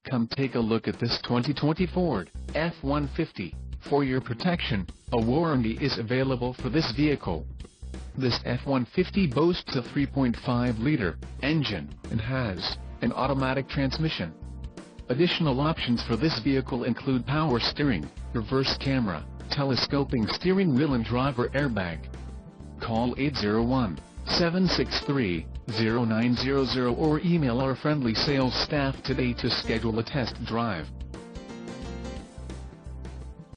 Come take a look at this 2020 Ford F-150. For your protection, a warranty is available for this vehicle. This F-150 boasts a 3.5-liter engine and has an automatic transmission. Additional options for this vehicle include power steering, reverse camera, telescoping steering wheel and driver airbag. Call 801-763-0900 or email our friendly sales staff today to schedule a test drive.